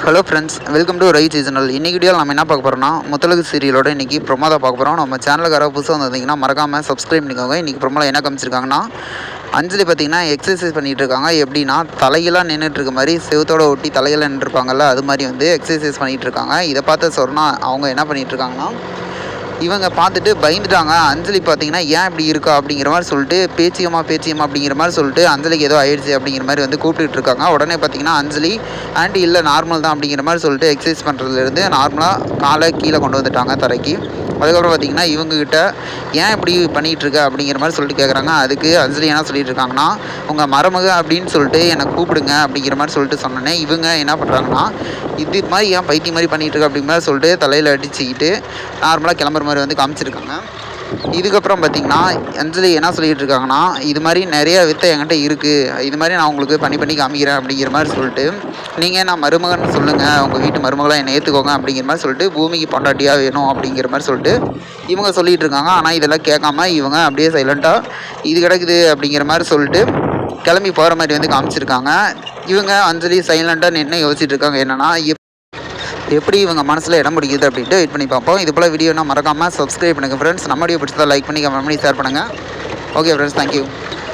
Hello friends, welcome to ரை channel. இன்றைக்கி வீடியோவில் நம்ம என்ன பார்க்க போகிறோம்னா, முத்தழகு சீரியலோட இன்றைக்கி ப்ரொமோ தான் பார்க்க போகிறோம். நம்ம சேனலுக்கு யாராவது புதுசாக வந்திருந்தீங்கன்னா மறக்காமல் சப்ஸ்கிரைப் பண்ணிக்கோங்க. இன்றைக்கி ப்ரொமோவில் என்ன காமிச்சிருக்காங்கன்னா, அஞ்சலி பார்த்திங்கன்னா எக்ஸசைஸ் பண்ணிகிட்டு இருக்காங்க. எப்படின்னா தலையெல்லாம் நின்றுட்டு இருக்க மாதிரி செவத்தோடு ஒட்டி தலையெல்லாம் நின்றுருப்பாங்கல்ல, அது மாதிரி வந்து எக்ஸசைஸ் பண்ணிகிட்டு இருக்காங்க. இதை பார்த்து சொன்னால் அவங்க என்ன பண்ணிகிட்டு இருக்காங்கன்னா, இவங்க பார்த்துட்டு பயந்துட்டாங்க. அஞ்சலி பார்த்தீங்கன்னா ஏன் இப்படி இருக்கா அப்படிங்கிற மாதிரி சொல்லிட்டு பேச்சியம்மா அப்படிங்கிற மாதிரி சொல்லிட்டு அஞ்சலிக்கு ஏதோ ஆயிடுச்சு அப்படிங்கிற மாதிரி வந்து கூப்பிட்டுட்டு இருக்காங்க. உடனே பார்த்தீங்கன்னா அஞ்சலி ஆண்டி இல்லை நார்மல் தான் அப்படிங்கிற மாதிரி சொல்லிட்டு எக்ஸசைஸ் பண்ணுறதுலேருந்து நார்மலாக காலை கீழே கொண்டு வந்துட்டாங்க தரைக்கு. அதுக்கப்புறம் பார்த்திங்கன்னா இவங்ககிட்ட ஏன் இப்படி பண்ணிகிட்ருக்க அப்படிங்கிற மாதிரி சொல்லிட்டு கேட்குறாங்க. அதுக்கு அஞ்சலி என்ன சொல்லிட்டு இருக்காங்கன்னா, உங்கள் மருமக அப்படின்னு சொல்லிட்டு என்னை கூப்பிடுங்க அப்படிங்கிற மாதிரி சொல்லிட்டு சொன்னோன்னே இவங்க என்ன பண்ணுறாங்கன்னா, இது மாதிரி ஏன் பைத்தியம் மாதிரி பண்ணிகிட்ருக்க அப்படிங்கிற மாதிரி சொல்லிட்டு தலையில் அடிச்சுக்கிட்டு நார்மலாக கிளம்புற மாதிரி வந்து காமிச்சிருக்காங்க. இதுக்கப்புறம் பார்த்திங்கன்னா அஞ்சலி என்ன சொல்லிகிட்டு இருக்காங்கன்னா, இது மாதிரி நிறைய வித்தை என்கிட்ட இருக்குது, இது மாதிரி நான் உங்களுக்கு பண்ணி காமிக்கிறேன் அப்படிங்கிற மாதிரி சொல்லிட்டு, நீங்கள் நான் மருமகன் சொல்லுங்கள், உங்கள் வீட்டு மருமகளாக என்னை ஏற்றுக்கோங்க அப்படிங்கிற மாதிரி சொல்லிட்டு பூமிக்கு பொண்டாட்டியாக வேணும் அப்படிங்கிற மாதிரி சொல்லிட்டு இவங்க சொல்லிகிட்டு இருக்காங்க. ஆனால் இதெல்லாம் கேட்காம இவங்க அப்படியே சைலண்ட்டாக இது கிடக்குது அப்படிங்கிற மாதிரி சொல்லிட்டு கிளம்பி போகிற மாதிரி வந்து காமிச்சிருக்காங்க. இவங்க அஞ்சலி சைலண்ட்டாக நின்று யோசிச்சுட்டு இருக்காங்க, என்னென்னா எப்படி இவங்க மனசில் இடம் பிடிக்குது அப்படின்ட்டு வெயிட் பண்ணி பார்ப்போம். இது போல் வீடியோனா மறக்காமல் சப்ஸ்கிரைப் பண்ணுங்கள் ஃப்ரெண்ட்ஸ். நம்ம வீடியோ பிடிச்சதா லைக் பண்ணி கமெண்ட் பண்ணி ஷேர் பண்ணுங்கள். Okay friends, thank you.